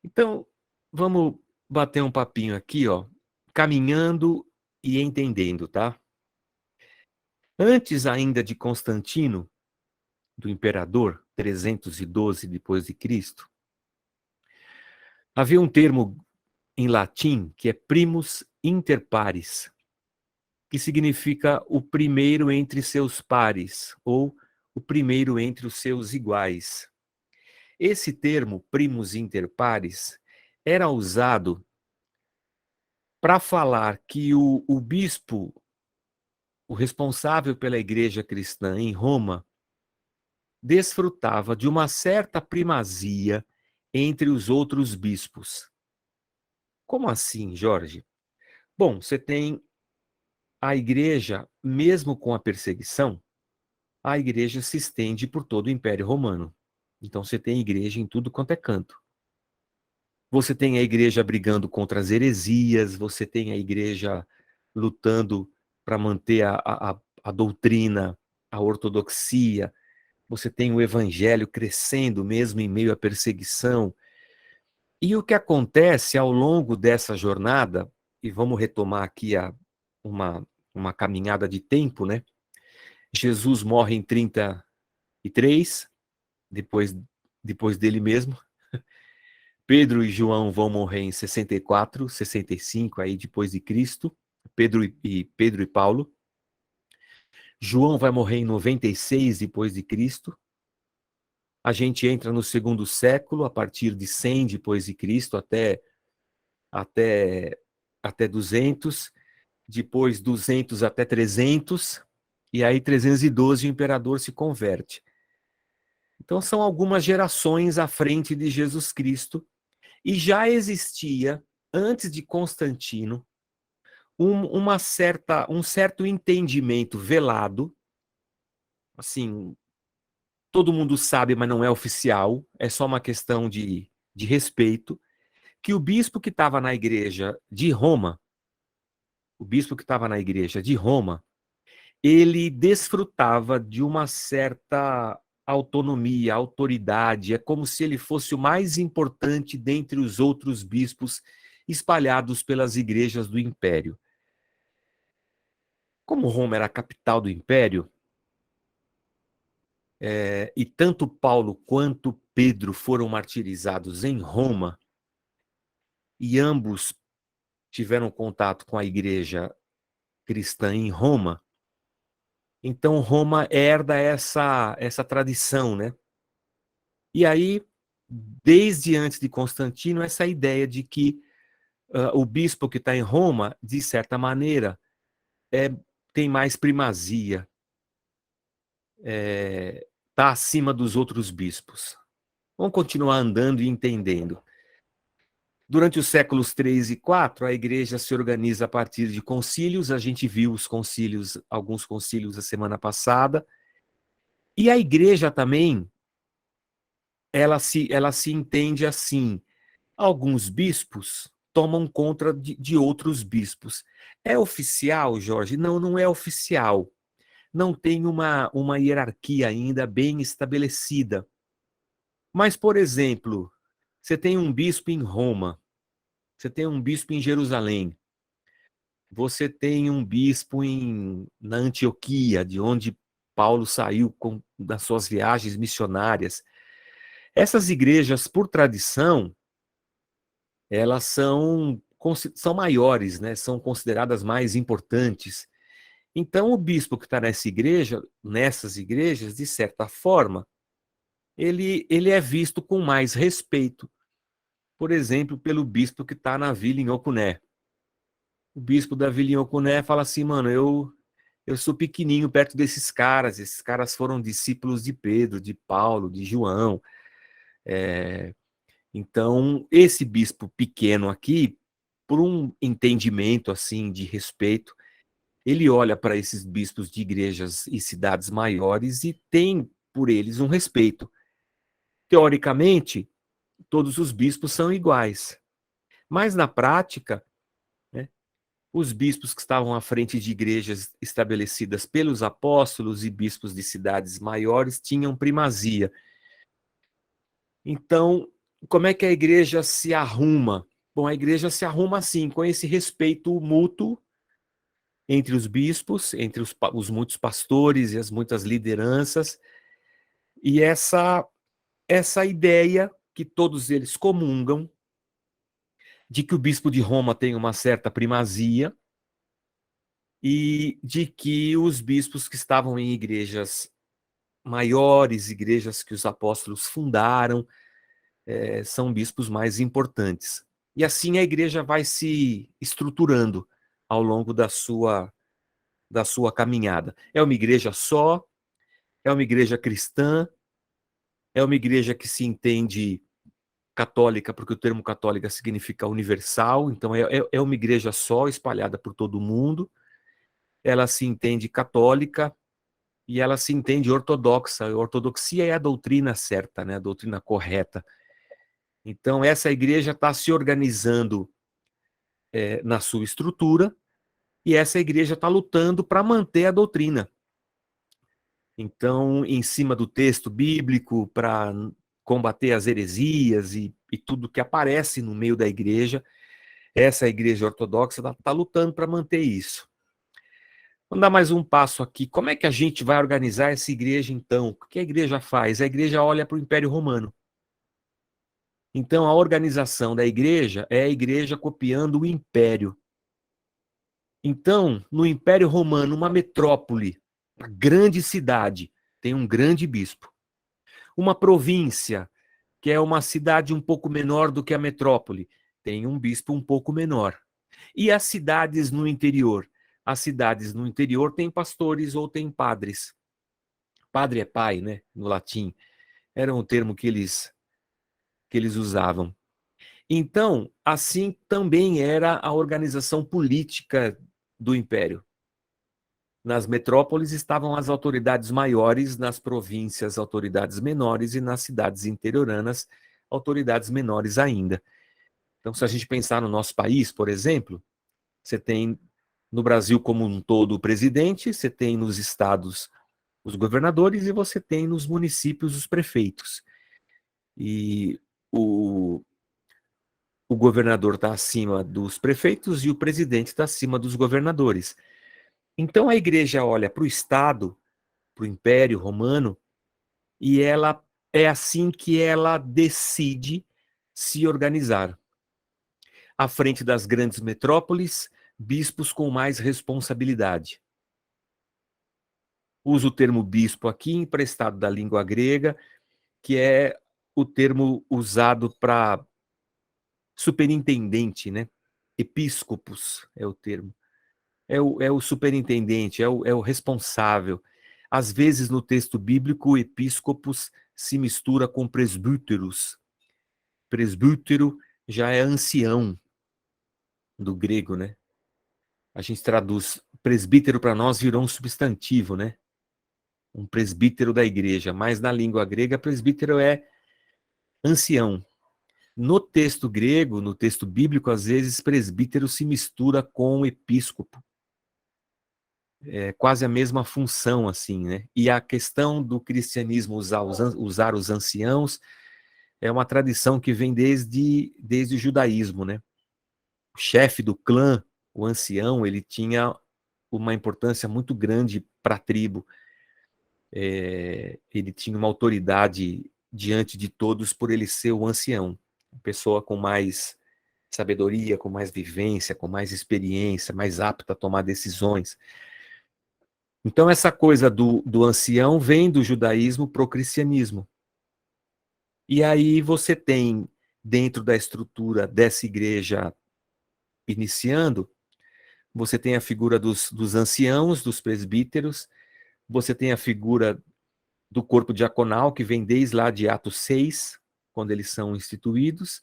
Então, vamos bater um papinho aqui, ó, caminhando e entendendo, tá? Antes ainda de Constantino, do imperador, 312 depois de Cristo, havia um termo em latim que é primus inter pares, que significa o primeiro entre seus pares, ou o primeiro entre os seus iguais. Esse termo, primus inter pares, era usado para falar que o bispo, o responsável pela igreja cristã em Roma, desfrutava de uma certa primazia entre os outros bispos. Como assim, Jorge? Bom, você tem a igreja, mesmo com a perseguição, a igreja se estende por todo o Império Romano. Então você tem igreja em tudo quanto é canto. Você tem a igreja brigando contra as heresias, você tem a igreja lutando para manter a doutrina, a ortodoxia, você tem o evangelho crescendo mesmo em meio à perseguição. E o que acontece ao longo dessa jornada, e vamos retomar aqui uma, uma caminhada de tempo, né? Jesus morre em 33, depois dele mesmo. Pedro e João vão morrer em 64, 65, aí depois de Cristo. Pedro e Paulo. João vai morrer em 96 depois de Cristo. A gente entra no segundo século, a partir de 100 depois de Cristo até, até 200, depois 200 até 300, e aí 312 o imperador se converte. Então são algumas gerações à frente de Jesus Cristo, e já existia, antes de Constantino, um certo entendimento velado, assim, todo mundo sabe, mas não é oficial, é só uma questão de respeito, que o bispo que estava na igreja de Roma, o bispo que estava na igreja de Roma, ele desfrutava de uma certa autonomia, autoridade, é como se ele fosse o mais importante dentre os outros bispos espalhados pelas igrejas do império. Como Roma era a capital do império, e tanto Paulo quanto Pedro foram martirizados em Roma, e ambos tiveram contato com a igreja cristã em Roma, então Roma herda essa tradição, né? E aí, desde antes de Constantino, essa ideia de que o bispo que está em Roma, de certa maneira, tem mais primazia, está acima dos outros bispos. Vamos continuar andando e entendendo. Durante os séculos 3 e 4, a igreja se organiza a partir de concílios, a gente viu os concílios, alguns concílios a semana passada, e a igreja também, ela se entende assim, alguns bispos tomam conta de outros bispos. É oficial, Jorge? Não, não é oficial. Não tem uma hierarquia ainda bem estabelecida. Mas, por exemplo, você tem um bispo em Roma, você tem um bispo em Jerusalém, você tem um bispo na Antioquia, de onde Paulo saiu das suas viagens missionárias. Essas igrejas, por tradição, elas são maiores, né? São consideradas mais importantes. Então, o bispo que está nessas igrejas, de certa forma, ele é visto com mais respeito, por exemplo, pelo bispo que está na vila em Ocuné. O bispo da vila em Ocuné fala assim, mano, eu sou pequenininho perto desses caras, esses caras foram discípulos de Pedro, de Paulo, de João. Então, esse bispo pequeno aqui, por um entendimento assim de respeito, ele olha para esses bispos de igrejas e cidades maiores e tem por eles um respeito. Teoricamente, todos os bispos são iguais, mas na prática, né, os bispos que estavam à frente de igrejas estabelecidas pelos apóstolos e bispos de cidades maiores tinham primazia. Então, Como é que a igreja se arruma? Bom, a igreja se arruma assim, com esse respeito mútuo entre os bispos, entre os muitos pastores e as muitas lideranças, e essa ideia que todos eles comungam de que o bispo de Roma tem uma certa primazia e de que os bispos que estavam em igrejas maiores, igrejas que os apóstolos fundaram, são bispos mais importantes. E assim a igreja vai se estruturando ao longo da sua caminhada. É uma igreja só, é uma igreja cristã, é uma igreja que se entende católica, porque o termo católica significa universal, então é uma igreja só, espalhada por todo o mundo. Ela se entende católica e ela se entende ortodoxa. A ortodoxia é a doutrina certa, né? A doutrina correta. Então, essa igreja está se organizando na sua estrutura e essa igreja está lutando para manter a doutrina. Então, em cima do texto bíblico, para combater as heresias e tudo que aparece no meio da igreja, essa igreja ortodoxa está lutando para manter isso. Vamos dar mais um passo aqui. Como é que a gente vai organizar essa igreja, então? O que a igreja faz? A igreja olha para o Império Romano. Então, a organização da igreja é a igreja copiando o império. Então, no Império Romano, uma metrópole, uma grande cidade, tem um grande bispo. Uma província, que é uma cidade um pouco menor do que a metrópole, tem um bispo um pouco menor. E as cidades no interior? As cidades no interior têm pastores ou têm padres. Padre é pai, né? No latim. Era um termo que eles usavam. Então, assim também era a organização política do império. Nas metrópoles estavam as autoridades maiores, nas províncias, autoridades menores, e nas cidades interioranas, autoridades menores ainda. Então, se a gente pensar no nosso país, por exemplo, você tem no Brasil como um todo o presidente, você tem nos estados os governadores e você tem nos municípios os prefeitos. E o governador está acima dos prefeitos e o presidente está acima dos governadores. Então a igreja olha para o Estado, para o Império Romano, e ela é assim que ela decide se organizar. À frente das grandes metrópoles, bispos com mais responsabilidade. Uso o termo bispo aqui, emprestado da língua grega, que é o termo usado para superintendente, né? Episcopos é o termo. É o superintendente, é o responsável. Às vezes, no texto bíblico, o episcopos se mistura com presbíteros. Presbítero já é ancião, do grego, né? A gente traduz presbítero para nós virou um substantivo, né? Um presbítero da igreja, mas na língua grega, presbítero é ancião. No texto grego, no texto bíblico, às vezes presbítero se mistura com episcopo. É quase a mesma função, assim, né? E a questão do cristianismo usar os anciãos é uma tradição que vem desde o judaísmo, né? O chefe do clã, o ancião, ele tinha uma importância muito grande para a tribo. Ele tinha uma autoridade diante de todos por ele ser o ancião, uma pessoa com mais sabedoria, com mais vivência, com mais experiência, mais apta a tomar decisões. Então, essa coisa do ancião vem do judaísmo para o cristianismo. E aí você tem, dentro da estrutura dessa igreja iniciando, você tem a figura dos anciãos, dos presbíteros, você tem a figura do corpo diaconal, que vem desde lá de Atos 6, quando eles são instituídos,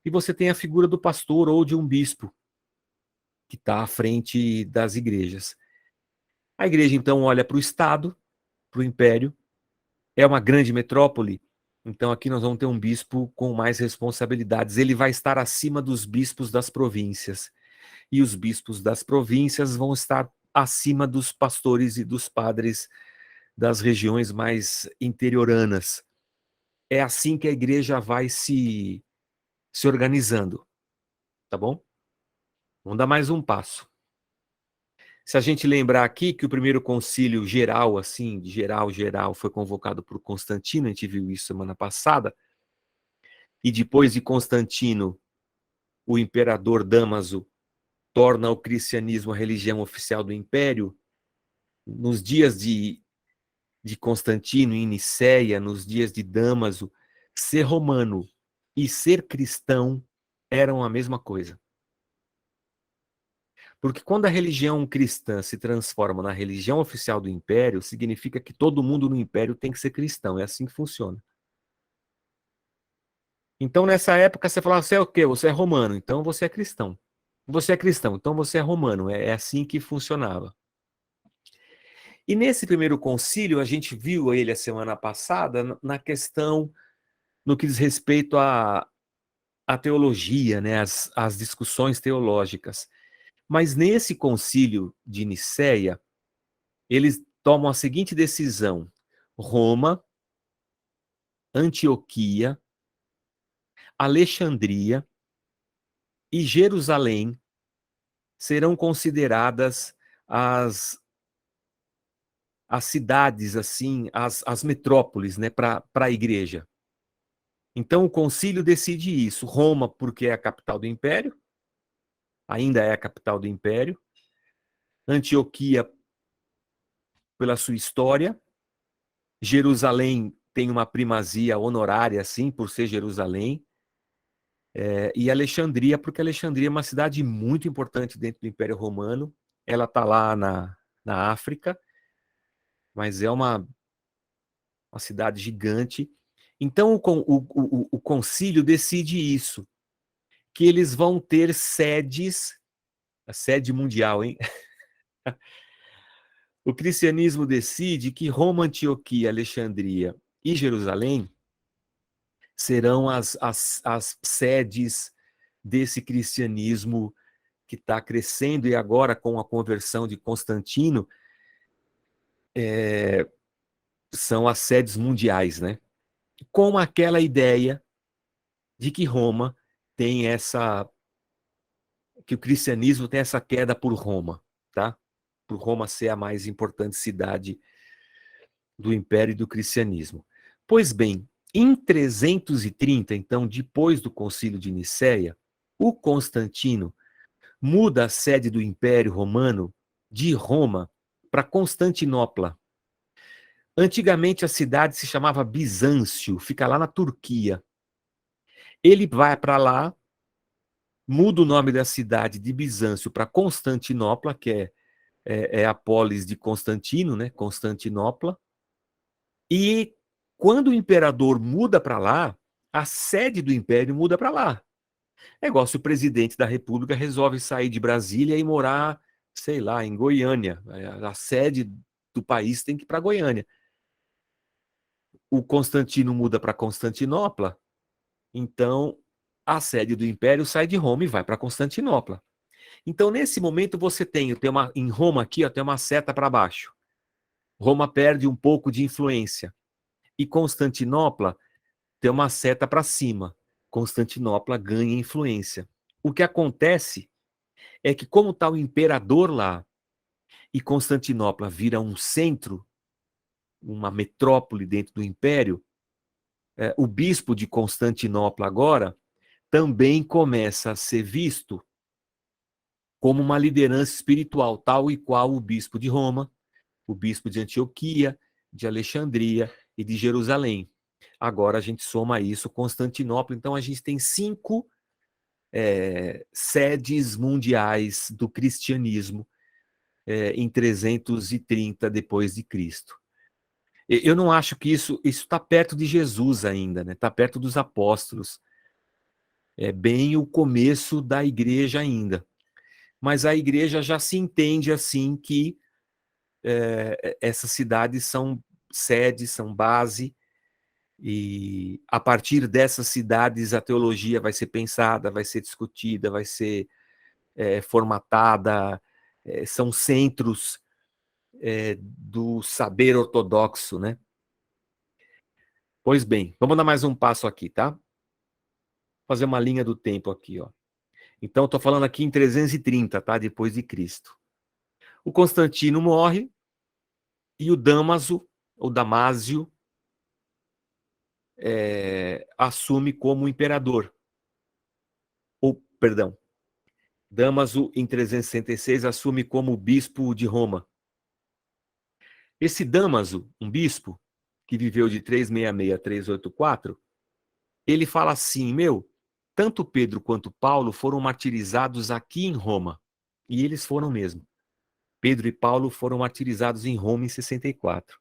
e você tem a figura do pastor ou de um bispo, que está à frente das igrejas. A igreja, então, olha para o Estado, para o Império, é uma grande metrópole, então aqui nós vamos ter um bispo com mais responsabilidades. Ele vai estar acima dos bispos das províncias. E os bispos das províncias vão estar acima dos pastores e dos padres das regiões mais interioranas. é assim que a igreja vai se organizando, tá bom? Vamos dar mais um passo. Se a gente lembrar aqui que o primeiro concílio geral, assim, geral, foi convocado por Constantino, a gente viu isso semana passada, e depois de Constantino, o imperador Dámaso torna o cristianismo a religião oficial do império. Nos dias de Constantino, em Nicéia, nos dias de Dámaso, ser romano e ser cristão eram a mesma coisa. Porque quando a religião cristã se transforma na religião oficial do império, significa que todo mundo no império tem que ser cristão. É assim que funciona. Então, nessa época, você falava, você é o quê? Você é romano, então você é cristão. Você é cristão, então você é romano. É assim que funcionava. E nesse primeiro concílio, a gente viu ele a semana passada na questão, no que diz respeito à teologia, né? As discussões teológicas. Mas nesse concílio de Nicéia, eles tomam a seguinte decisão: Roma, Antioquia, Alexandria e Jerusalém serão consideradas as, as cidades, assim, as metrópoles, né, para a igreja. Então o concílio decide isso. Roma, porque é a capital do império, ainda é a capital do império. Antioquia, pela sua história. Jerusalém tem uma primazia honorária, assim, por ser Jerusalém. E Alexandria, porque Alexandria é uma cidade muito importante dentro do Império Romano. Ela está lá na África, mas é uma cidade gigante. Então, o concílio decide isso, que eles vão ter sedes, a sede mundial, hein? O cristianismo decide que Roma, Antioquia, Alexandria e Jerusalém serão as sedes desse cristianismo que está crescendo, e agora com a conversão de Constantino, são as sedes mundiais, né? Com aquela ideia de que Roma tem que o cristianismo tem essa queda por Roma, tá? Por Roma ser a mais importante cidade do império e do cristianismo. Pois bem, em 330, então, depois do Concílio de Nicéia, o Constantino muda a sede do Império Romano de Roma para Constantinopla. Antigamente a cidade se chamava Bizâncio, fica lá na Turquia. Ele vai para lá, muda o nome da cidade de Bizâncio para Constantinopla, que é a polis de Constantino, né? Constantinopla. E quando o imperador muda para lá, a sede do império muda para lá. É igual se o presidente da República resolve sair de Brasília e morar, sei lá, em Goiânia. A sede do país tem que ir para Goiânia. O Constantino muda para Constantinopla, então a sede do império sai de Roma e vai para Constantinopla. Então, nesse momento, você tem em Roma aqui, ó, tem uma seta para baixo. Roma perde um pouco de influência. E Constantinopla tem uma seta para cima. Constantinopla ganha influência. O que acontece é que, como está o imperador lá, e Constantinopla vira um centro, uma metrópole dentro do império, o bispo de Constantinopla agora também começa a ser visto como uma liderança espiritual, tal e qual o bispo de Roma, o bispo de Antioquia, de Alexandria e de Jerusalém. Agora a gente soma isso Constantinopla, então a gente tem 5 sedes mundiais do cristianismo em 330 depois de Cristo. Eu não acho que isso está perto de Jesus ainda, né? Está perto dos apóstolos. É bem o começo da igreja ainda. Mas a igreja já se entende assim que essas cidades são sede, são base, e a partir dessas cidades a teologia vai ser pensada, vai ser discutida, vai ser formatada, são centros do saber ortodoxo, né? Pois bem, vamos dar mais um passo aqui, tá? Fazer uma linha do tempo aqui, ó. Então, estou falando aqui em 330, tá? Depois de Cristo. O Constantino morre e o Damaso, ou Damásio, assume como imperador. Ou, perdão, Damaso, em 366, assume como bispo de Roma. Esse Damaso, um bispo, que viveu de 366 a 384, ele fala assim, tanto Pedro quanto Paulo foram martirizados aqui em Roma. E eles foram mesmo. Pedro e Paulo foram martirizados em Roma em 64.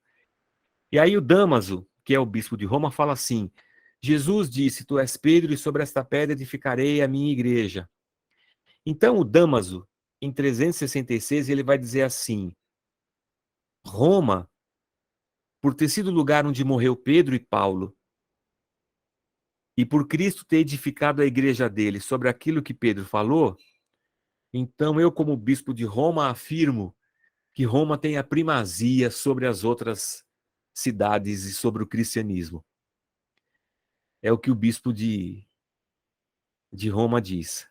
E aí o Damaso, que é o bispo de Roma, fala assim, Jesus disse, tu és Pedro e sobre esta pedra edificarei a minha igreja. Então o Damaso, em 366, ele vai dizer assim, Roma, por ter sido o lugar onde morreu Pedro e Paulo, e por Cristo ter edificado a igreja dele sobre aquilo que Pedro falou, então eu, como bispo de Roma, afirmo que Roma tem a primazia sobre as outras cidades e sobre o cristianismo. É o que o bispo de Roma diz.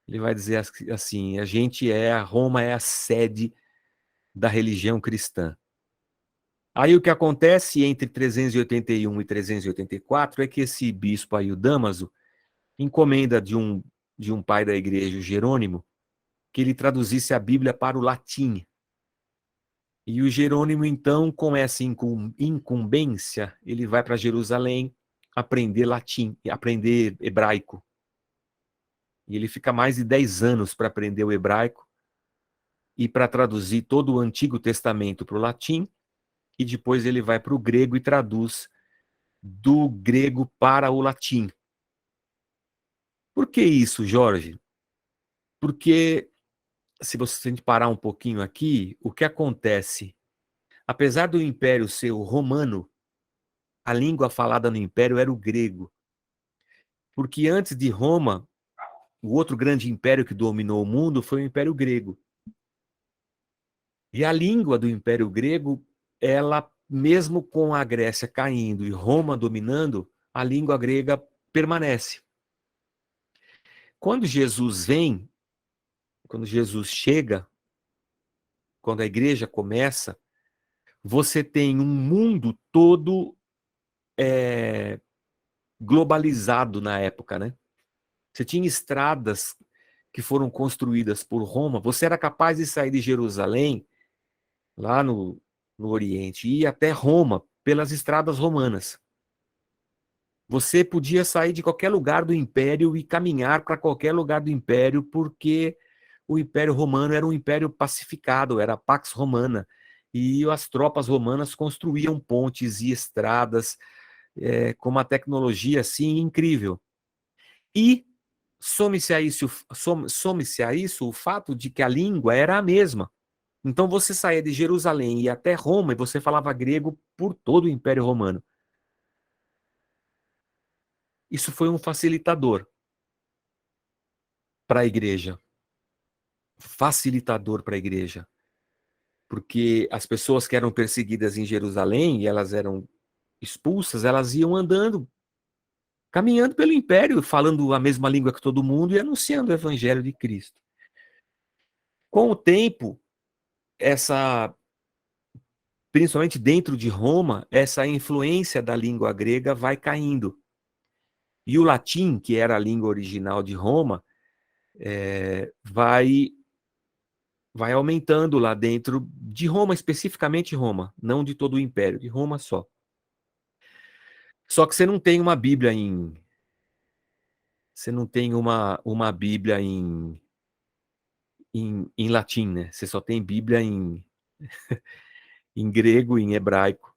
Ele vai dizer assim, Roma é a sede da religião cristã. Aí o que acontece entre 381 e 384 é que esse bispo aí, o Damaso, encomenda de um pai da igreja, o Jerônimo, que ele traduzisse a Bíblia para o latim. E o Jerônimo, então, com essa incumbência, ele vai para Jerusalém aprender latim, aprender hebraico. E ele fica mais de 10 anos para aprender o hebraico e para traduzir todo o Antigo Testamento para o latim, e depois ele vai para o grego e traduz do grego para o latim. Por que isso, Jorge? Porque, se a gente parar um pouquinho aqui, o que acontece? Apesar do império ser o romano, a língua falada no império era o grego. Porque antes de Roma, o outro grande império que dominou o mundo foi o Império Grego. E a língua do Império Grego, ela, mesmo com a Grécia caindo e Roma dominando, a língua grega permanece. Quando Jesus vem, quando Jesus chega, quando a igreja começa, você tem um mundo todo globalizado na época, né? Você tinha estradas que foram construídas por Roma. Você era capaz de sair de Jerusalém, lá no Oriente, e ir até Roma pelas estradas romanas. Você podia sair de qualquer lugar do Império e caminhar para qualquer lugar do Império, porque o Império Romano era um império pacificado, era a Pax Romana, e as tropas romanas construíam pontes e estradas com uma tecnologia assim incrível. E some-se a isso o fato de que a língua era a mesma. Então você saía de Jerusalém e ia até Roma e você falava grego por todo o Império Romano. Isso foi um facilitador para a igreja. Facilitador para a igreja. Porque as pessoas que eram perseguidas em Jerusalém e elas eram expulsas, elas iam andando, caminhando pelo Império, falando a mesma língua que todo mundo e anunciando o Evangelho de Cristo. Com o tempo, principalmente dentro de Roma, essa influência da língua grega vai caindo. E o latim, que era a língua original de Roma, vai aumentando lá dentro de Roma, especificamente Roma, não de todo o Império, de Roma só. Só que você não tem uma Bíblia em latim, né? Você só tem Bíblia em grego, em hebraico,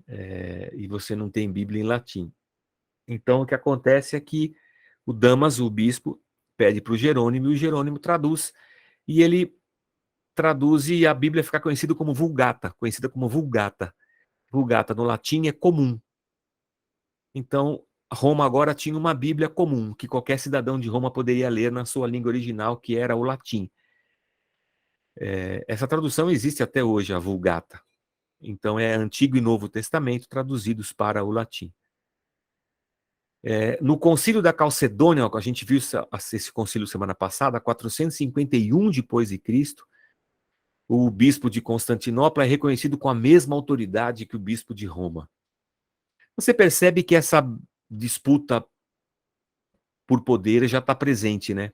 e você não tem Bíblia em latim. Então, o que acontece é que o Damaso, o bispo, pede para o Jerônimo, e o Jerônimo traduz, e ele traduz e a Bíblia fica conhecida como Vulgata. Vulgata no latim é comum. Então, Roma agora tinha uma Bíblia comum, que qualquer cidadão de Roma poderia ler na sua língua original, que era o latim. Essa tradução existe até hoje, a Vulgata. Então é Antigo e Novo Testamento traduzidos para o latim. No Concílio da Calcedônia, a gente viu esse concílio semana passada, 451 depois de Cristo, o bispo de Constantinopla é reconhecido com a mesma autoridade que o bispo de Roma. Você percebe que essa disputa por poder já está presente, né,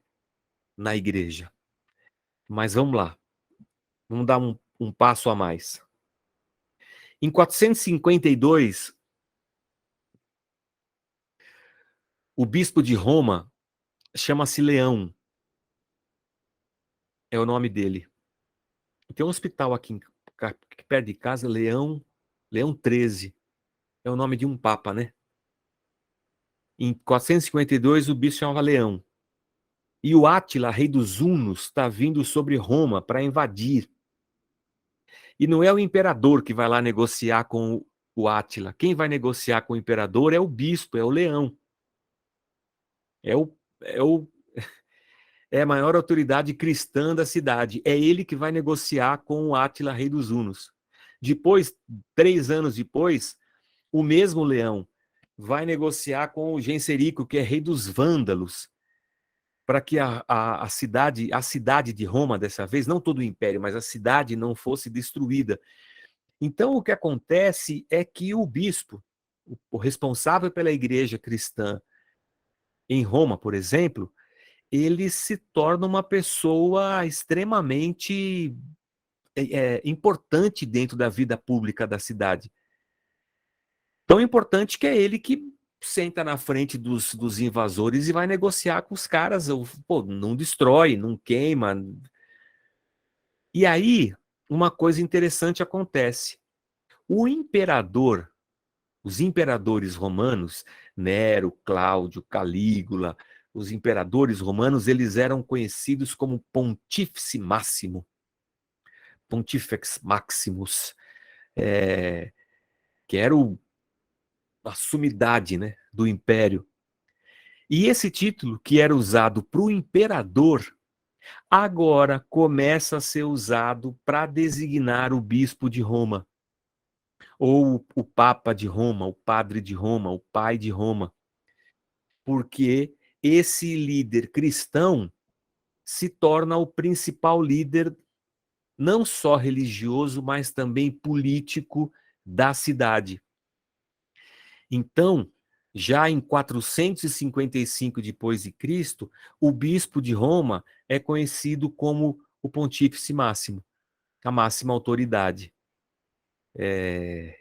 na igreja. Mas vamos lá, vamos dar um passo a mais. Em 452, o bispo de Roma chama-se Leão, é o nome dele. Tem um hospital aqui perto de casa, Leão 13, é o nome de um papa, né? Em 452, o bispo chamava Leão. E o Átila, rei dos Hunos, está vindo sobre Roma para invadir. E não é o imperador que vai lá negociar com o Átila. Quem vai negociar com o imperador é o bispo, é o Leão. É a maior autoridade cristã da cidade. É ele que vai negociar com o Átila, rei dos Hunos. Depois, 3 anos depois, o mesmo Leão vai negociar com o Genserico, que é rei dos Vândalos, para que a cidade de Roma, dessa vez, não todo o império, mas a cidade não fosse destruída. Então, o que acontece é que o bispo, o responsável pela igreja cristã em Roma, por exemplo, ele se torna uma pessoa extremamente importante dentro da vida pública da cidade. Tão importante que é ele que senta na frente dos invasores e vai negociar com os caras. Pô, não destrói, não queima. E aí, uma coisa interessante acontece. O imperador, os imperadores romanos, Nero, Cláudio, Calígula, os imperadores romanos, eles eram conhecidos como Pontífice Máximo, Pontifex Maximus, que era a sumidade, né, do império. E esse título, que era usado para o imperador, agora começa a ser usado para designar o bispo de Roma, ou o papa de Roma, o padre de Roma, o pai de Roma, porque esse líder cristão se torna o principal líder, não só religioso, mas também político da cidade. Então, já em 455 depois de Cristo, o bispo de Roma é conhecido como o Pontífice Máximo, a máxima autoridade. E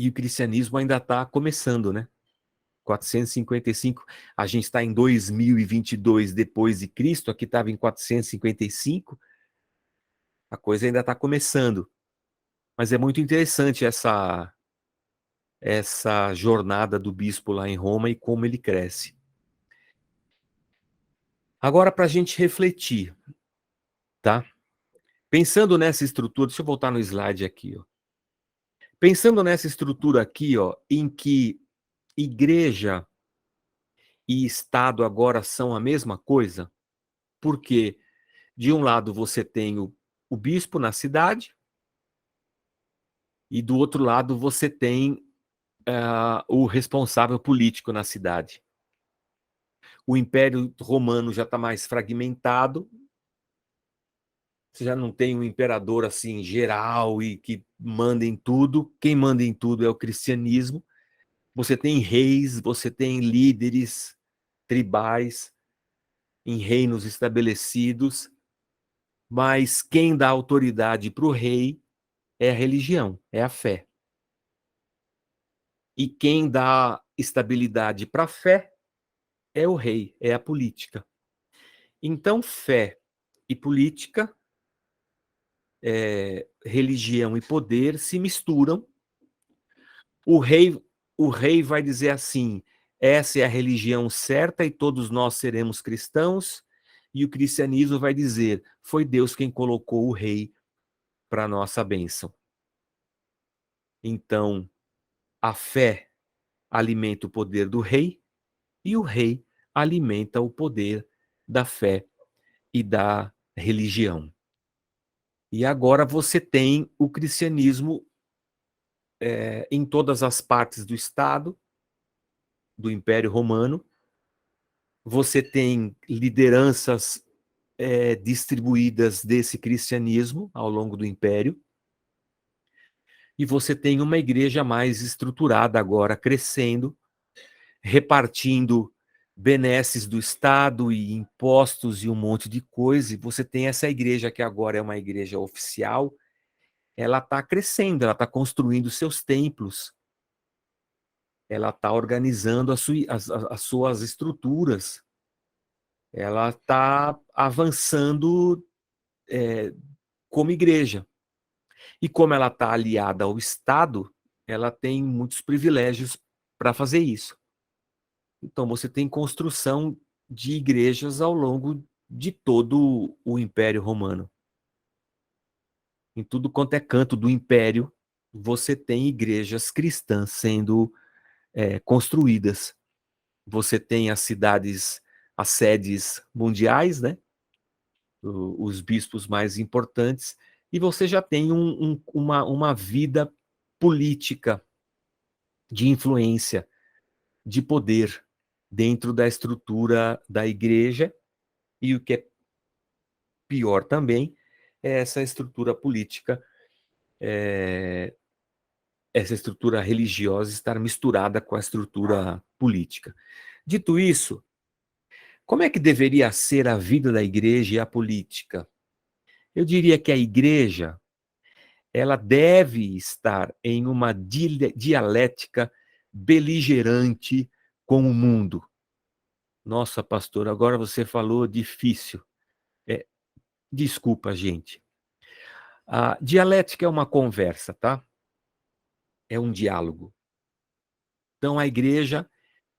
o cristianismo ainda está começando, né? 455, a gente está em 2022 depois de Cristo, aqui estava em 455, a coisa ainda está começando. Mas é muito interessante essa jornada do bispo lá em Roma e como ele cresce. Agora, para a gente refletir, tá? Pensando nessa estrutura, deixa eu voltar no slide aqui, ó. Pensando nessa estrutura aqui, ó, em que igreja e Estado agora são a mesma coisa, porque de um lado você tem o bispo na cidade, e do outro lado você tem o responsável político na cidade. O Império Romano já está mais fragmentado, você já não tem um imperador assim geral e que manda em tudo. Quem manda em tudo é o cristianismo. Você tem reis, você tem líderes tribais em reinos estabelecidos, mas quem dá autoridade para o rei é a religião, é a fé. E quem dá estabilidade para a fé é o rei, é a política. Então, fé e política, religião e poder se misturam. O rei vai dizer assim: essa é a religião certa e todos nós seremos cristãos. E o cristianismo vai dizer: foi Deus quem colocou o rei para a nossa bênção. Então, a fé alimenta o poder do rei e o rei alimenta o poder da fé e da religião. E agora você tem o cristianismo em todas as partes do Estado, do Império Romano. Você tem lideranças distribuídas desse cristianismo ao longo do Império. E você tem uma igreja mais estruturada agora, crescendo, repartindo benesses do Estado e impostos e um monte de coisa. E você tem essa igreja que agora é uma igreja oficial, ela está crescendo, ela está construindo seus templos, ela está organizando as suas estruturas, ela está avançando como igreja. E como ela está aliada ao Estado, ela tem muitos privilégios para fazer isso. Então, você tem construção de igrejas ao longo de todo o Império Romano. Em tudo quanto é canto do Império, você tem igrejas cristãs sendo construídas. Você tem as cidades, as sedes mundiais, né? Os bispos mais importantes, e você já tem uma vida política de influência, de poder dentro da estrutura da igreja, e o que é pior também é essa estrutura política, essa estrutura religiosa estar misturada com a estrutura política. Dito isso, como é que deveria ser a vida da igreja e a política? Eu diria que a igreja, ela deve estar em uma dialética beligerante com o mundo. Nossa, pastor, agora você falou difícil. Desculpa, gente. A dialética é uma conversa, tá? É um diálogo. Então, a igreja,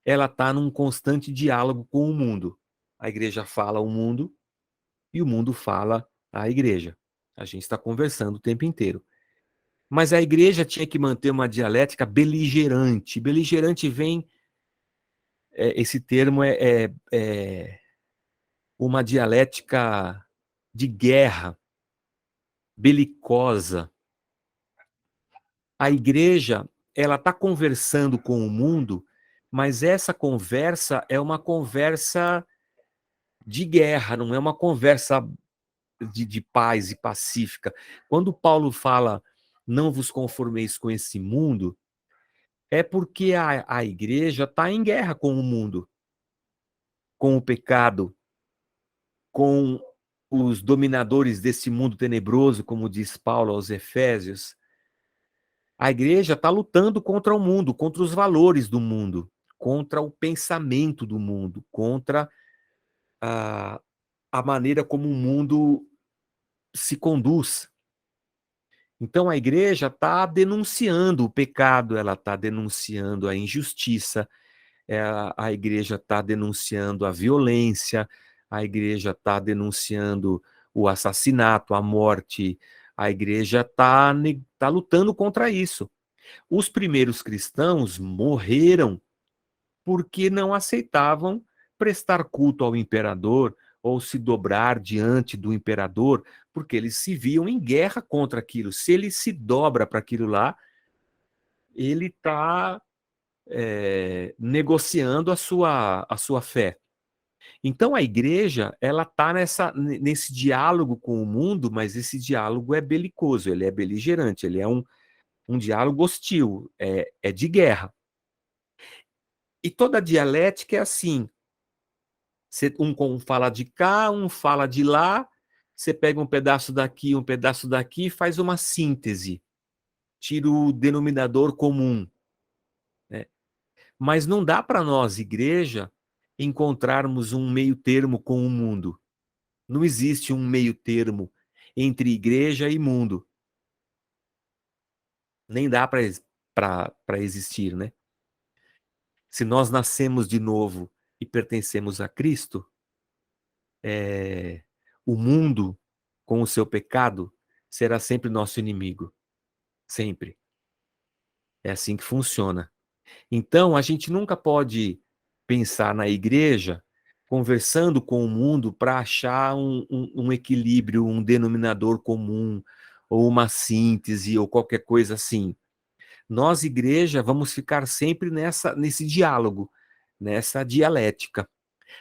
ela está num constante diálogo com o mundo. A igreja fala ao mundo e o mundo fala à igreja. A gente está conversando o tempo inteiro. Mas a igreja tinha que manter uma dialética beligerante. Beligerante vem, esse termo é uma dialética de guerra, belicosa. A igreja, ela está conversando com o mundo, mas essa conversa é uma conversa de guerra, não é uma conversa de paz e pacífica. Quando Paulo fala, não vos conformeis com esse mundo, é porque a igreja está em guerra com o mundo, com o pecado, com os dominadores desse mundo tenebroso, como diz Paulo aos Efésios. A igreja está lutando contra o mundo, contra os valores do mundo, contra o pensamento do mundo, contra a maneira como o mundo se conduz. Então, a igreja está denunciando o pecado, ela está denunciando a injustiça, a igreja está denunciando a violência, a igreja está denunciando o assassinato, a morte, a igreja tá lutando contra isso. Os primeiros cristãos morreram porque não aceitavam prestar culto ao imperador ou se dobrar diante do imperador, porque eles se viam em guerra contra aquilo. Se ele se dobra para aquilo lá, ele está negociando a sua fé. Então a igreja, ela está nesse diálogo com o mundo, mas esse diálogo é belicoso, ele é beligerante, ele é um diálogo hostil, é de guerra. E toda dialética é assim, um fala de cá, um fala de lá, você pega um pedaço daqui, faz uma síntese, tira o denominador comum, né? Mas não dá para nós, igreja, encontrarmos um meio termo com o mundo. Não existe um meio termo entre igreja e mundo. Nem dá para existir, né? Se nós nascemos de novo e pertencemos a Cristo, o mundo, com o seu pecado, será sempre nosso inimigo. Sempre. É assim que funciona. Então, a gente nunca pode pensar na igreja conversando com o mundo para achar um equilíbrio, um denominador comum, ou uma síntese, ou qualquer coisa assim. Nós, igreja, vamos ficar sempre nesse diálogo, nessa dialética.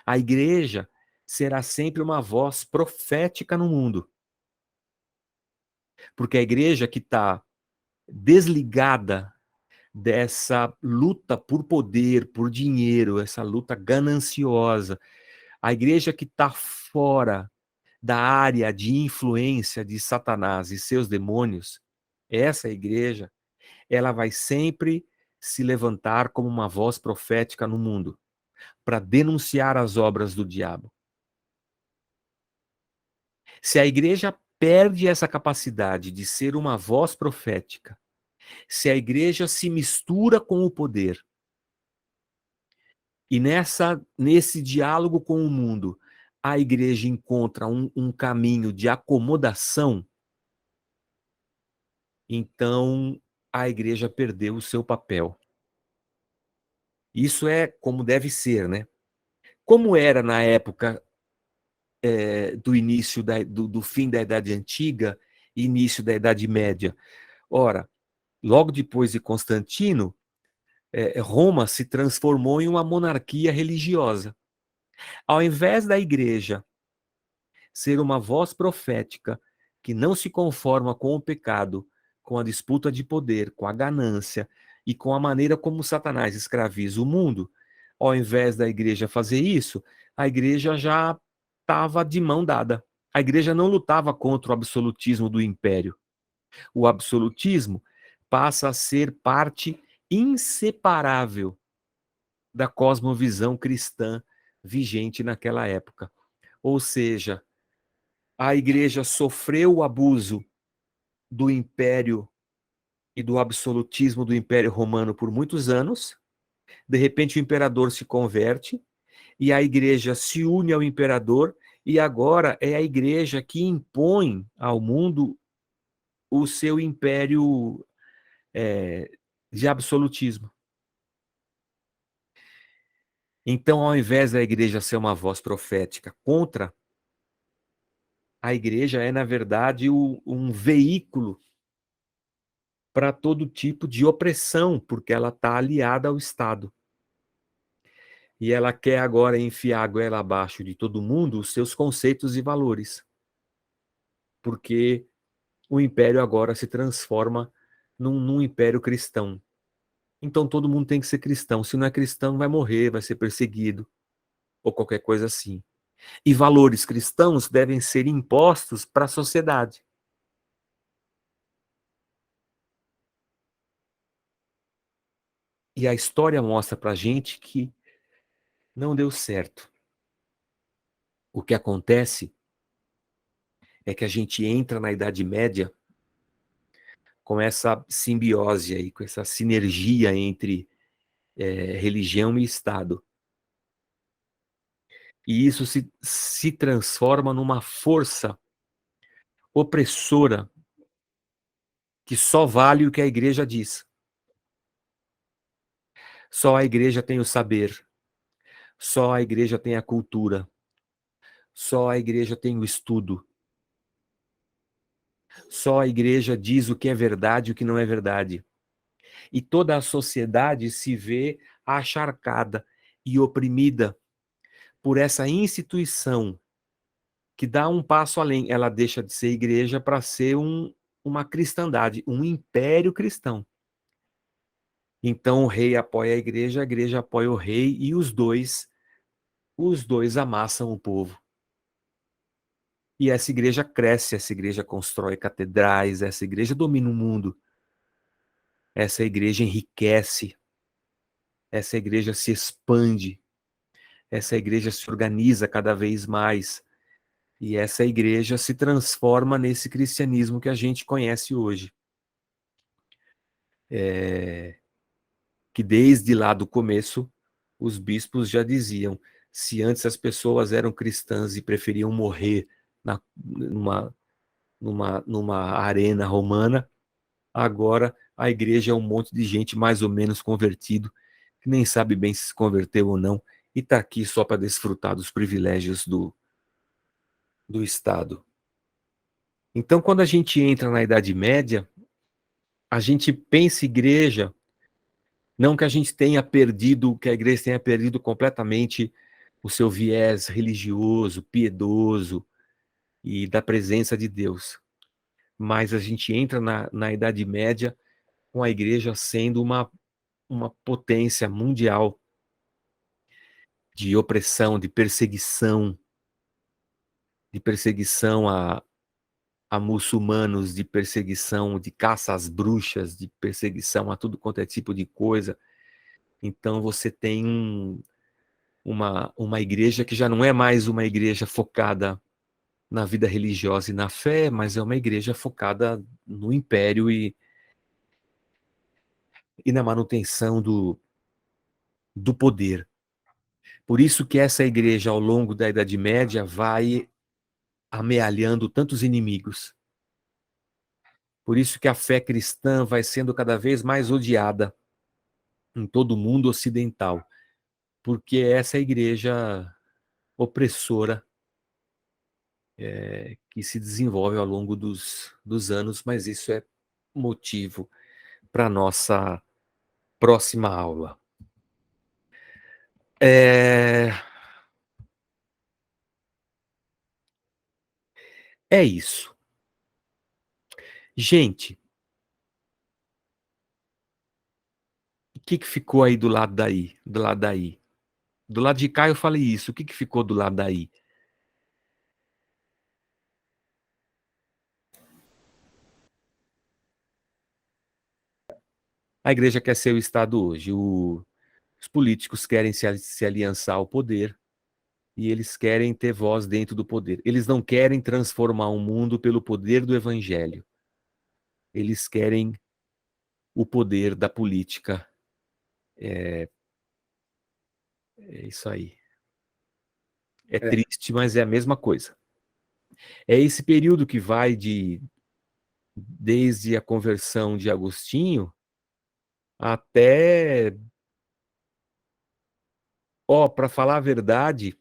A igreja será sempre uma voz profética no mundo, porque a igreja que está desligada dessa luta por poder, por dinheiro, essa luta gananciosa, a igreja que está fora da área de influência de Satanás e seus demônios, essa igreja, ela vai sempre se levantar como uma voz profética no mundo, para denunciar as obras do diabo. Se a igreja perde essa capacidade de ser uma voz profética, se a igreja se mistura com o poder, e nesse diálogo com o mundo, a igreja encontra um caminho de acomodação, então a igreja perdeu o seu papel. Isso é como deve ser, né? Como era na época do início do fim da Idade Antiga e início da Idade Média. Ora, logo depois de Constantino, Roma se transformou em uma monarquia religiosa. Ao invés da igreja ser uma voz profética que não se conforma com o pecado, com a disputa de poder, com a ganância e com a maneira como Satanás escraviza o mundo, ao invés da igreja fazer isso, a igreja já estava de mão dada. A igreja não lutava contra o absolutismo do império. O absolutismo passa a ser parte inseparável da cosmovisão cristã vigente naquela época. Ou seja, a igreja sofreu o abuso do império e do absolutismo do Império Romano por muitos anos. De repente o imperador se converte e a igreja se une ao imperador e agora é a igreja que impõe ao mundo o seu império de absolutismo. Então, ao invés da igreja ser uma voz profética contra, a igreja é, na verdade, um veículo para todo tipo de opressão, porque ela está aliada ao Estado. E ela quer agora enfiar a goela abaixo de todo mundo os seus conceitos e valores. Porque o império agora se transforma num império cristão. Então todo mundo tem que ser cristão. Se não é cristão, vai morrer, vai ser perseguido, ou qualquer coisa assim. E valores cristãos devem ser impostos para a sociedade. E a história mostra para a gente que não deu certo. O que acontece é que a gente entra na Idade Média com essa simbiose aí, com essa sinergia entre religião e Estado. E isso se transforma numa força opressora que só vale o que a igreja diz. Só a igreja tem o saber. Só a igreja tem a cultura. Só a igreja tem o estudo. Só a igreja diz o que é verdade e o que não é verdade. E toda a sociedade se vê acharcada e oprimida por essa instituição que dá um passo além. Ela deixa de ser igreja para ser uma cristandade, um império cristão. Então o rei apoia a igreja apoia o rei e os dois amassam o povo. E essa igreja cresce, essa igreja constrói catedrais, essa igreja domina o mundo. Essa igreja enriquece, essa igreja se expande, essa igreja se organiza cada vez mais. E essa igreja se transforma nesse cristianismo que a gente conhece hoje. Que desde lá do começo, os bispos já diziam, se antes as pessoas eram cristãs e preferiam morrer numa arena romana, agora a igreja é um monte de gente mais ou menos convertido, que nem sabe bem se converteu ou não, e está aqui só para desfrutar dos privilégios do Estado. Então, quando a gente entra na Idade Média, a gente pensa igreja, não que a gente tenha perdido, que a igreja tenha perdido completamente o seu viés religioso, piedoso e da presença de Deus. Mas a gente entra na Idade Média com a igreja sendo uma potência mundial de opressão, de perseguição a muçulmanos, de perseguição, de caça às bruxas, de perseguição a tudo quanto é tipo de coisa. Então você tem uma igreja que já não é mais uma igreja focada na vida religiosa e na fé, mas é uma igreja focada no império e na manutenção do poder. Por isso que essa igreja, ao longo da Idade Média, vai amealhando tantos inimigos. Por isso que a fé cristã vai sendo cada vez mais odiada em todo o mundo ocidental, porque essa igreja opressora que se desenvolve ao longo dos anos, mas isso é motivo para a nossa próxima aula. É isso. Gente, o que ficou aí do lado daí? Do lado daí? Do lado de cá eu falei isso, o que ficou do lado daí? A igreja quer ser o Estado hoje. Os políticos querem se aliançar ao poder e eles querem ter voz dentro do poder. Eles não querem transformar o mundo pelo poder do evangelho. Eles querem o poder da política. É isso aí. É triste, mas é a mesma coisa. É esse período que vai desde a conversão de Agostinho até, para falar a verdade,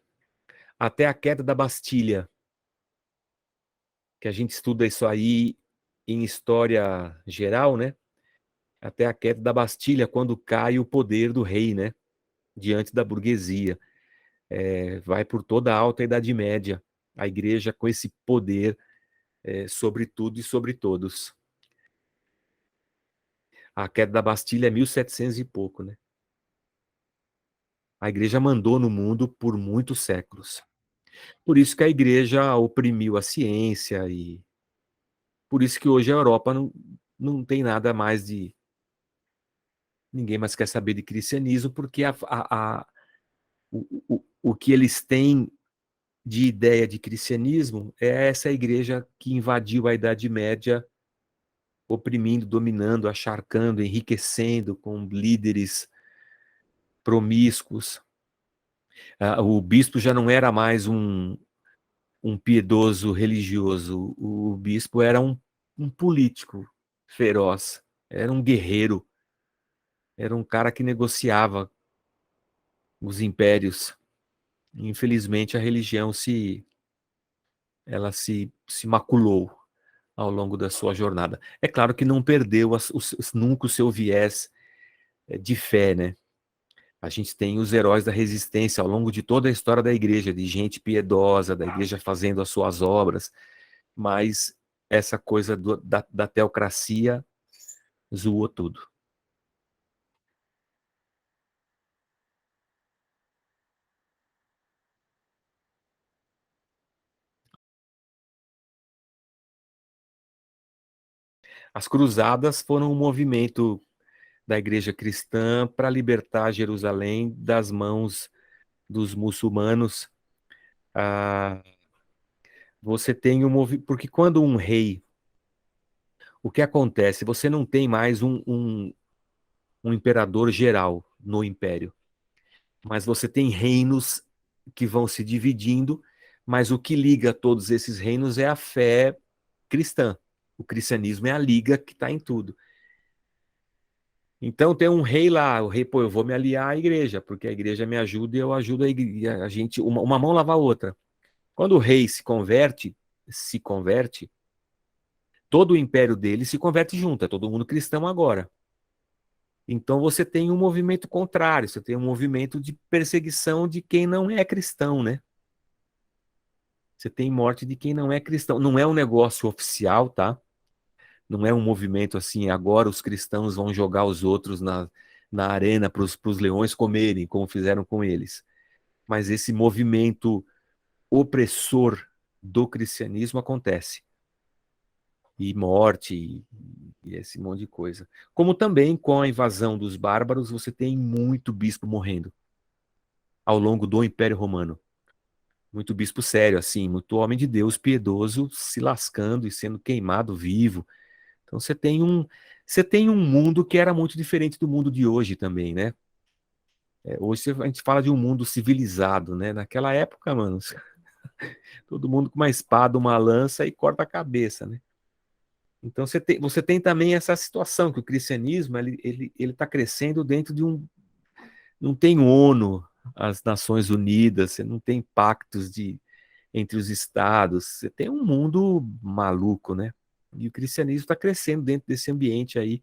até a queda da Bastilha, que a gente estuda isso aí em história geral, né? Até a queda da Bastilha, quando cai o poder do rei, né? Diante da burguesia. Vai por toda a alta Idade Média, a igreja com esse poder sobre tudo e sobre todos. A queda da Bastilha é 1700 e pouco, né? A igreja mandou no mundo por muitos séculos. Por isso que a igreja oprimiu a ciência e por isso que hoje a Europa não tem nada mais de... Ninguém mais quer saber de cristianismo, porque o que eles têm de ideia de cristianismo é essa igreja que invadiu a Idade Média, oprimindo, dominando, acharcando, enriquecendo com líderes promíscuos. O bispo já não era mais um piedoso religioso, o bispo era um político feroz, era um guerreiro, era um cara que negociava os impérios. Infelizmente, a religião se maculou ao longo da sua jornada. É claro que não perdeu nunca o seu viés de fé, né? A gente tem os heróis da resistência ao longo de toda a história da igreja, de gente piedosa, da igreja fazendo as suas obras, mas essa coisa da teocracia zoou tudo. As cruzadas foram um movimento da igreja cristã para libertar Jerusalém das mãos dos muçulmanos. Ah, você tem um movimento, porque quando um rei, o que acontece? Você não tem mais um imperador geral no império, mas você tem reinos que vão se dividindo, mas o que liga todos esses reinos é a fé cristã. O cristianismo é a liga que está em tudo. Então tem um rei lá, o rei, pô, eu vou me aliar à igreja, porque a igreja me ajuda e eu ajudo a gente, uma mão lava a outra. Quando o rei se converte, todo o império dele se converte junto, é todo mundo cristão agora. Então você tem um movimento contrário, você tem um movimento de perseguição de quem não é cristão, né? Você tem morte de quem não é cristão. Não é um negócio oficial, tá? Não é um movimento assim, agora os cristãos vão jogar os outros na arena para os leões comerem, como fizeram com eles. Mas esse movimento opressor do cristianismo acontece. E morte, e esse monte de coisa. Como também com a invasão dos bárbaros, você tem muito bispo morrendo ao longo do Império Romano. Muito bispo sério, assim, muito homem de Deus piedoso se lascando e sendo queimado vivo. Então você tem um mundo que era muito diferente do mundo de hoje também, né? Hoje a gente fala de um mundo civilizado, né? Naquela época, mano, todo mundo com uma espada, uma lança e corta a cabeça, né? Então você tem também essa situação que o cristianismo ele está crescendo dentro de um. Não tem ONU, as Nações Unidas, você não tem pactos entre os estados, você tem um mundo maluco, né? E o cristianismo está crescendo dentro desse ambiente aí,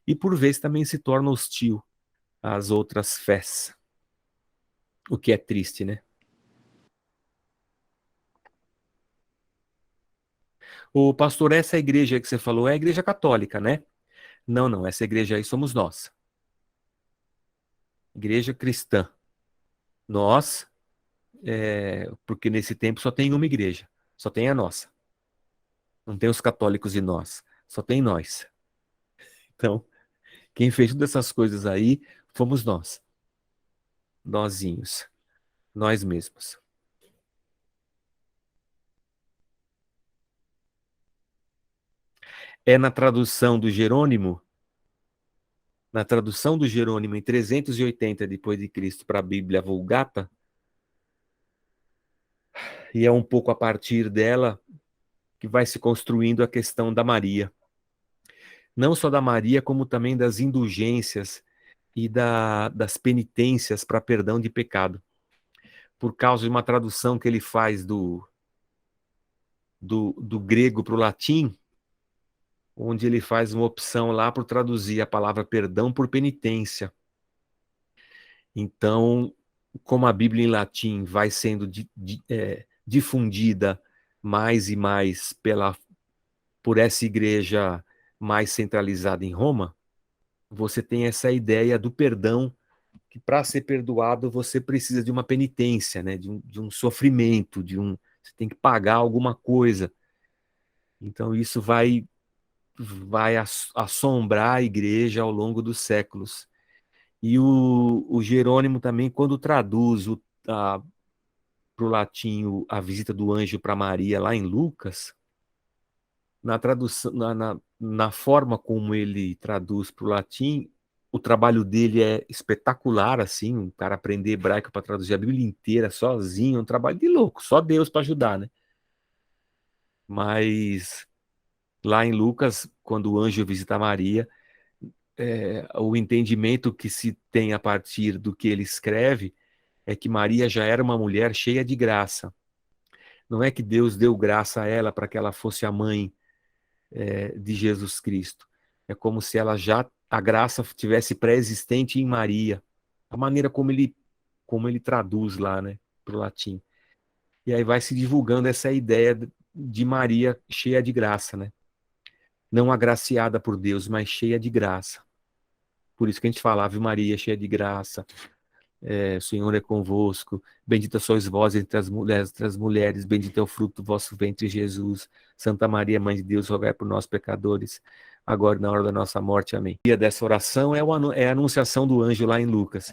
e por vezes também se torna hostil às outras fés, o que é triste, né? O pastor, essa igreja aí que você falou é a igreja católica, né? Não, não, essa igreja aí somos nós, igreja cristã. Nós, porque nesse tempo só tem uma igreja, só tem a nossa. Não tem os católicos e nós, só tem nós. Então, quem fez todas essas coisas aí fomos nós, nozinhos, nós mesmos. É na tradução do Jerônimo em 380 depois de Cristo para a Bíblia Vulgata, e é um pouco a partir dela que vai se construindo a questão da Maria. Não só da Maria, como também das indulgências e das penitências para perdão de pecado. Por causa de uma tradução que ele faz do grego para o latim, onde ele faz uma opção lá para traduzir a palavra perdão por penitência. Então, como a Bíblia em latim vai sendo difundida mais e mais por essa igreja mais centralizada em Roma, você tem essa ideia do perdão, que para ser perdoado você precisa de uma penitência, né? de um sofrimento, você tem que pagar alguma coisa. Então isso vai assombrar a igreja ao longo dos séculos. E o Jerônimo também, quando traduz para o latim a visita do anjo para Maria lá em Lucas, na tradução, na forma como ele traduz para o latim, o trabalho dele é espetacular, assim, um cara aprender hebraico para traduzir a Bíblia inteira sozinho, é um trabalho de louco, só Deus para ajudar, né? Mas lá em Lucas, quando o anjo visita Maria, o entendimento que se tem a partir do que ele escreve é que Maria já era uma mulher cheia de graça. Não é que Deus deu graça a ela para que ela fosse a mãe, de Jesus Cristo. É como se a graça tivesse pré-existente em Maria. A maneira como ele traduz lá, né, para o latim. E aí vai se divulgando essa ideia de Maria cheia de graça, né? Não agraciada por Deus, mas cheia de graça. Por isso que a gente fala, Ave Maria, cheia de graça, o Senhor é convosco, bendita sois vós entre as mulheres, bendito é o fruto do vosso ventre, Jesus. Santa Maria, Mãe de Deus, rogai por nós, pecadores, agora e na hora da nossa morte. Amém. E dessa oração é a anunciação do anjo lá em Lucas.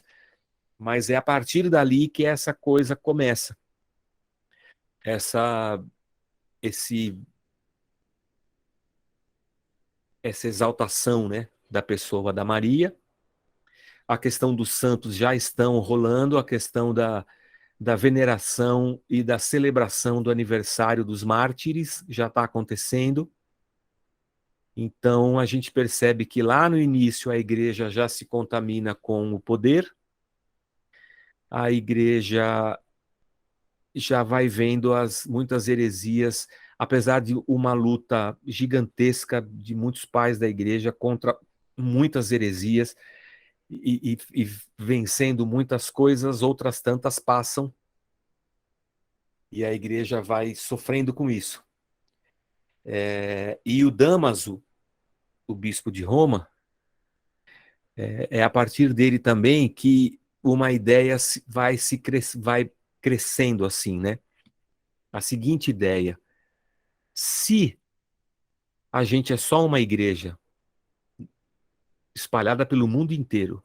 Mas é a partir dali que essa coisa começa. Essa, esse, essa exaltação, né, da pessoa da Maria. A questão dos santos já estão rolando, a questão da veneração e da celebração do aniversário dos mártires já está acontecendo. Então, a gente percebe que lá no início a igreja já se contamina com o poder, a igreja já vai vendo muitas heresias, apesar de uma luta gigantesca de muitos pais da igreja contra muitas heresias e vencendo muitas coisas, outras tantas passam e a igreja vai sofrendo com isso. E o Damaso, o bispo de Roma, é a partir dele também que uma ideia vai crescendo assim, né? A seguinte ideia: se a gente é só uma igreja espalhada pelo mundo inteiro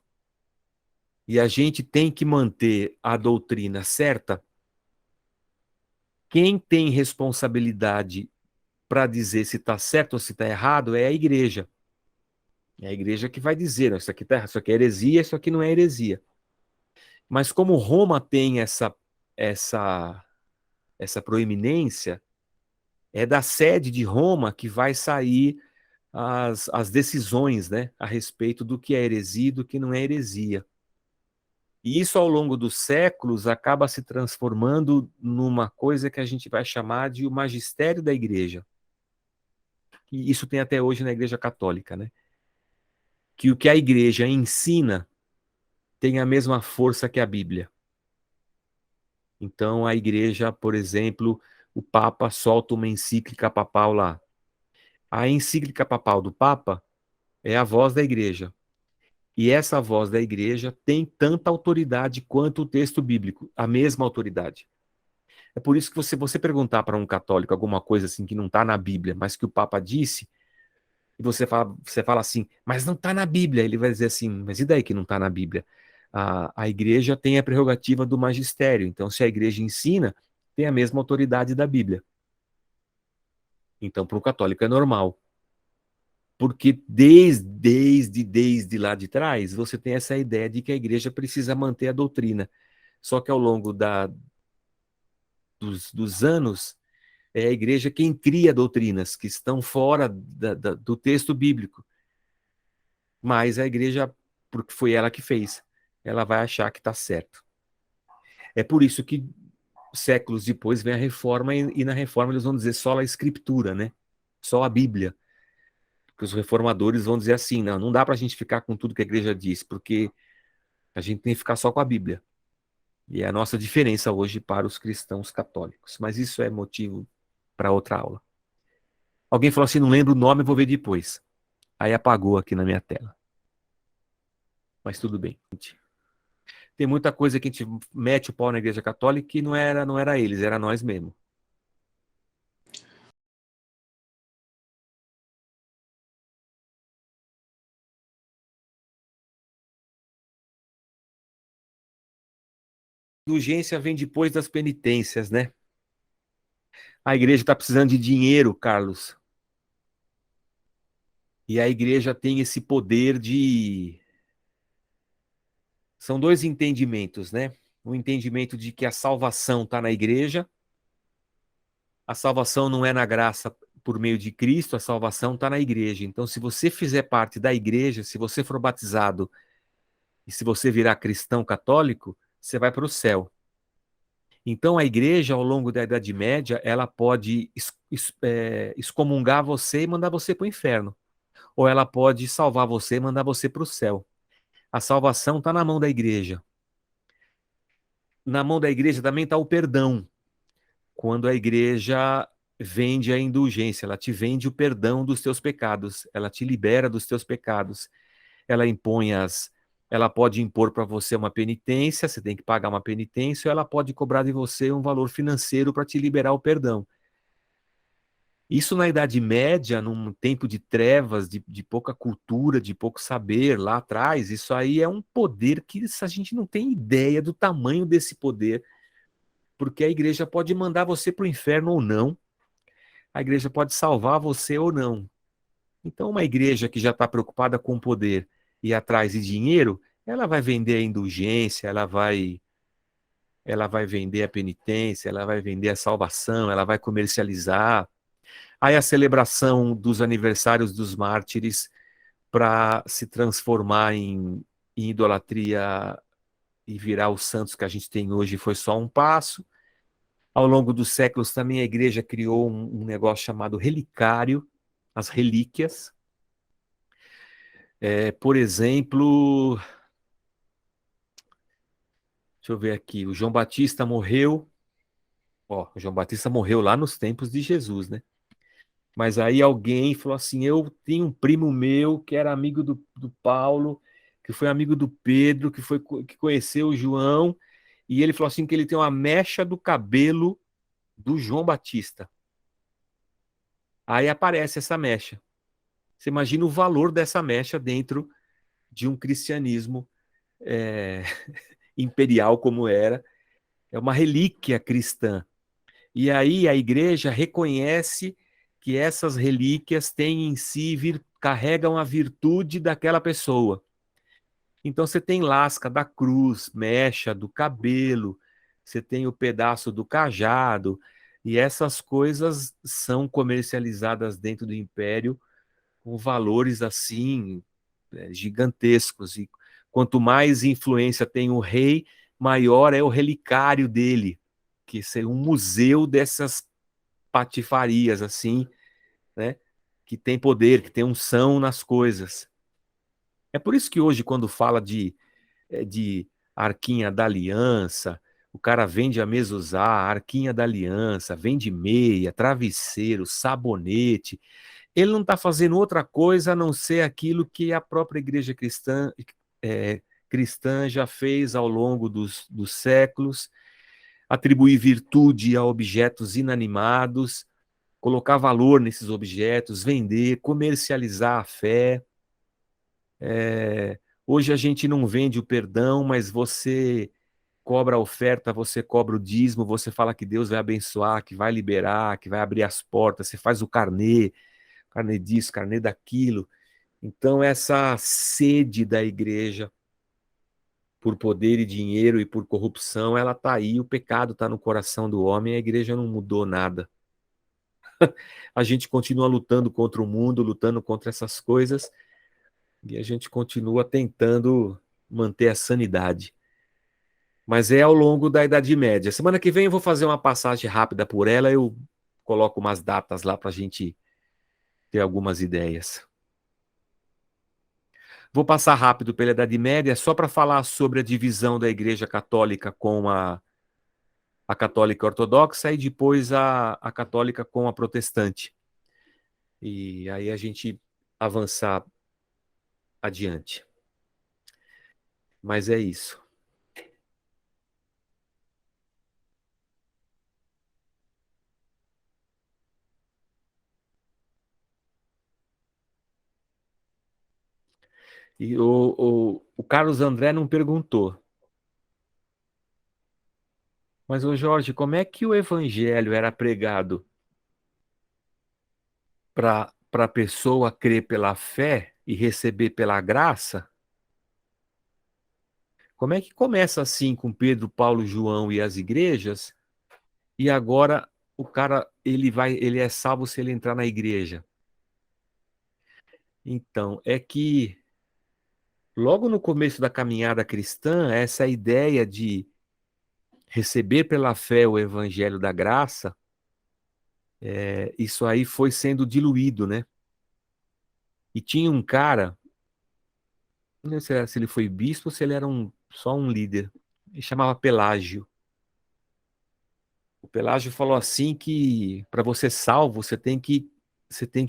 e a gente tem que manter a doutrina certa, quem tem responsabilidade para dizer se está certo ou se está errado é a igreja. É a igreja que vai dizer, isso aqui tá, isso aqui é heresia, isso aqui não é heresia. Mas como Roma tem essa proeminência, é da sede de Roma que vai sair as decisões, né, a respeito do que é heresia e do que não é heresia. E isso, ao longo dos séculos, acaba se transformando numa coisa que a gente vai chamar de o magistério da igreja. E isso tem até hoje na Igreja Católica, né? Que o que a igreja ensina tem a mesma força que a Bíblia. Então, a igreja, por exemplo, o Papa solta uma encíclica papal lá. A encíclica papal do Papa é a voz da igreja. E essa voz da igreja tem tanta autoridade quanto o texto bíblico, a mesma autoridade. É por isso que você perguntar para um católico alguma coisa assim que não está na Bíblia, mas que o Papa disse, e você fala assim, mas não está na Bíblia. Ele vai dizer assim, mas e daí que não está na Bíblia? A igreja tem a prerrogativa do magistério, então se a igreja ensina, tem a mesma autoridade da Bíblia. Então, para o católico é normal. Porque desde lá de trás, você tem essa ideia de que a igreja precisa manter a doutrina. Só que ao longo dos anos, é a igreja quem cria doutrinas que estão fora do texto bíblico. Mas a igreja, porque foi ela que fez, ela vai achar que está certo. É por isso que séculos depois vem a reforma e na reforma eles vão dizer só a escritura, né? Só a Bíblia. Porque os reformadores vão dizer assim, não dá para a gente ficar com tudo que a igreja diz, porque a gente tem que ficar só com a Bíblia. E é a nossa diferença hoje para os cristãos católicos. Mas isso é motivo para outra aula. Alguém falou assim, não lembro o nome, vou ver depois. Aí apagou aqui na minha tela. Mas tudo bem. Tem muita coisa que a gente mete o pau na Igreja Católica e não era eles, era nós mesmo. Indulgência vem depois das penitências, né? A igreja está precisando de dinheiro, Carlos. E a igreja tem esse poder de. São dois entendimentos, né? Um entendimento de que a salvação está na igreja. A salvação não é na graça por meio de Cristo, a salvação está na igreja. Então, se você fizer parte da igreja, se você for batizado e se você virar cristão católico, você vai para o céu. Então, a igreja, ao longo da Idade Média, ela pode excomungar você e mandar você para o inferno. Ou ela pode salvar você e mandar você para o céu. A salvação está na mão da igreja. Na mão da igreja também está o perdão. Quando a igreja vende a indulgência, ela te vende o perdão dos teus pecados, ela te libera dos teus pecados. Ela pode impor para você uma penitência, você tem que pagar uma penitência, ou ela pode cobrar de você um valor financeiro para te liberar o perdão. Isso na Idade Média, num tempo de trevas, de pouca cultura, de pouco saber lá atrás, isso aí é um poder que a gente não tem ideia do tamanho desse poder, porque a igreja pode mandar você para o inferno ou não, a igreja pode salvar você ou não. Então, uma igreja que já está preocupada com o poder e atrás de dinheiro, ela vai vender a indulgência, ela vai vender a penitência, ela vai vender a salvação, ela vai comercializar. Aí a celebração dos aniversários dos mártires para se transformar em idolatria e virar os santos que a gente tem hoje foi só um passo. Ao longo dos séculos também a igreja criou um negócio chamado relicário, as relíquias. Por exemplo, deixa eu ver aqui, o João Batista morreu. Ó, o João Batista morreu lá nos tempos de Jesus, né? Mas aí alguém falou assim: eu tenho um primo meu que era amigo do Paulo, que foi amigo do Pedro, que conheceu o João, e ele falou assim que ele tem uma mecha do cabelo do João Batista. Aí aparece essa mecha. Você imagina o valor dessa mecha dentro de um cristianismo é, imperial como era. É uma relíquia cristã. E aí a igreja reconhece que essas relíquias têm em si, carregam a virtude daquela pessoa. Então você tem lasca da cruz, mecha do cabelo, você tem o pedaço do cajado, e essas coisas são comercializadas dentro do império com valores assim gigantescos. E quanto mais influência tem o rei, maior é o relicário dele, que é um museu dessas patifarias assim, né? Que tem poder, que tem unção nas coisas. É por isso que hoje, quando fala de arquinha da aliança, o cara vende a mezuzá, arquinha da aliança, vende meia, travesseiro, sabonete. Ele não está fazendo outra coisa a não ser aquilo que a própria igreja cristã já fez ao longo dos séculos, atribuir virtude a objetos inanimados, colocar valor nesses objetos, vender, comercializar a fé. Hoje a gente não vende o perdão, mas você cobra a oferta, você cobra o dízimo, você fala que Deus vai abençoar, que vai liberar, que vai abrir as portas, você faz o carnê disso, carnê daquilo. Então essa sede da igreja por poder e dinheiro e por corrupção, ela está aí, o pecado está no coração do homem, a igreja não mudou nada. A gente continua lutando contra o mundo, lutando contra essas coisas, e a gente continua tentando manter a sanidade. Mas é ao longo da Idade Média. Semana que vem eu vou fazer uma passagem rápida por ela, eu coloco umas datas lá para a gente ter algumas ideias. Vou passar rápido pela Idade Média, só para falar sobre a divisão da Igreja Católica com a Católica Ortodoxa e depois a Católica com a Protestante. E aí a gente avançar adiante. Mas é isso. E o Carlos André não perguntou, mas o Jorge, como é que o evangelho era pregado para a pessoa crer pela fé e receber pela graça? Como é que começa assim com Pedro, Paulo, João e as igrejas, e agora o cara ele é salvo se ele entrar na igreja? Então, é que logo no começo da caminhada cristã, essa ideia de receber pela fé o evangelho da graça, isso aí foi sendo diluído, né? E tinha um cara, não sei se ele foi bispo ou se ele era só um líder, ele chamava Pelágio. O Pelágio falou assim que para você ser salvo, você tem que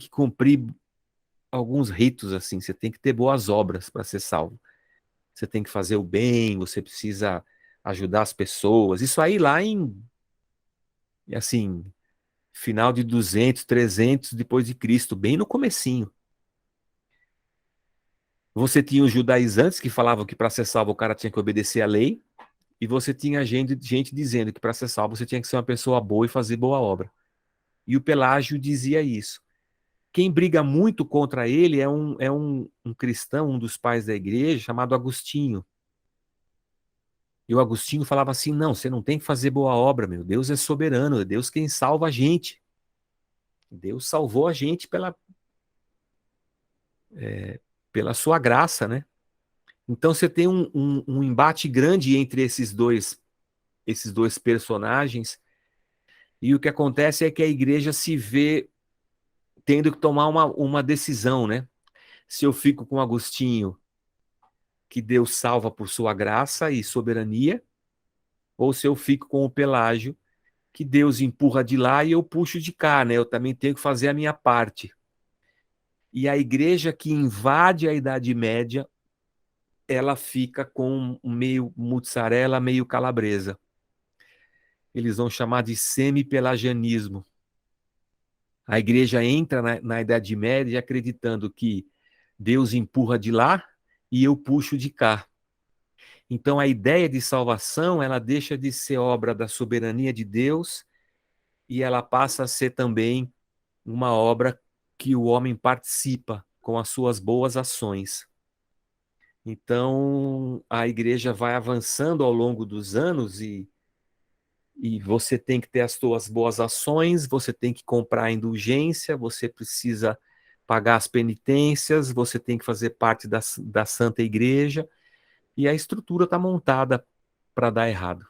cumprir alguns ritos assim, você tem que ter boas obras para ser salvo. Você tem que fazer o bem, você precisa ajudar as pessoas. Isso aí lá assim, final de 200, 300 depois de Cristo, bem no comecinho. Você tinha os judaizantes que falavam que para ser salvo o cara tinha que obedecer à lei, e você tinha gente dizendo que para ser salvo você tinha que ser uma pessoa boa e fazer boa obra. E o Pelágio dizia isso. Quem briga muito contra ele é um cristão, um dos pais da igreja, chamado Agostinho. E o Agostinho falava assim: não, você não tem que fazer boa obra, meu. Deus é soberano, é Deus quem salva a gente. Deus salvou a gente pela sua graça, né? Então você tem um embate grande entre esses dois personagens, e o que acontece é que a igreja se vê tendo que tomar uma decisão, né? Se eu fico com Agostinho, que Deus salva por sua graça e soberania, ou se eu fico com o Pelágio, que Deus empurra de lá e eu puxo de cá, né? Eu também tenho que fazer a minha parte. E a igreja que invade a Idade Média, ela fica com meio mussarela, meio calabresa. Eles vão chamar de semi-pelagianismo. A igreja entra na Idade Média acreditando que Deus empurra de lá e eu puxo de cá. Então a ideia de salvação, ela deixa de ser obra da soberania de Deus e ela passa a ser também uma obra que o homem participa com as suas boas ações. Então a igreja vai avançando ao longo dos anos e você tem que ter as suas boas ações, você tem que comprar a indulgência, você precisa pagar as penitências, você tem que fazer parte da Santa Igreja, e a estrutura está montada para dar errado.